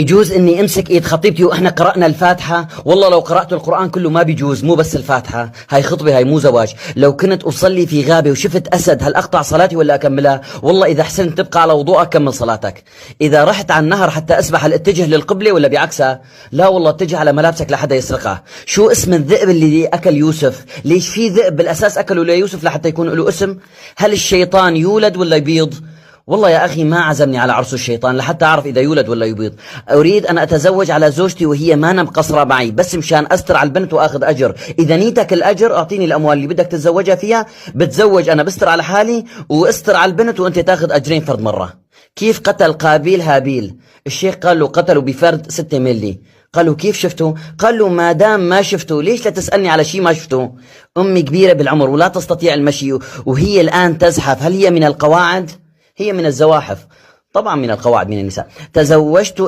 يجوز اني امسك ايد خطيبتي واحنا قرأنا الفاتحة؟ والله لو قرأت القرآن كله ما بيجوز، مو بس الفاتحة، هاي خطبة، هاي مو زواج. لو كنت اصلي في غابة وشفت اسد، هل اقطع صلاتي ولا اكملها؟ والله اذا حسنت تبقى على وضوءك كمل صلاتك. اذا رحت على النهر حتى اسبح، هل اتجه للقبلة ولا بعكسها؟ لا والله اتجه على ملابسك لحتى يسرقها. شو اسم الذئب اللي اكل يوسف؟ ليش في ذئب بالاساس اكله ليوسف لحتى يكون له اسم؟ هل الشيطان يولد ولا يبيض؟ والله يا أخي ما عزمني على عرس الشيطان لحتى أعرف إذا يولد ولا يبيض. أريد أن أتزوج على زوجتي وهي ما مقصرة معي، بس مشان أستر على البنت وأخذ أجر. إذا نيتك الأجر أعطيني الأموال اللي بدك تتزوجها فيها، بتزوج أنا، بستر على حالي واستر على البنت وأنت تاخذ أجرين فرد مرة. كيف قتل قابيل هابيل؟ الشيخ قال له قتله بفرد 6 ملي. قالوا كيف شفته؟ قال له ما دام ما شفته ليش لا تسألني على شيء ما شفته؟ أمي كبيرة بالعمر ولا تستطيع المشي وهي الآن تزحف، هل هي من القواعد؟ هي من الزواحف. طبعا من القواعد من النساء. تزوجت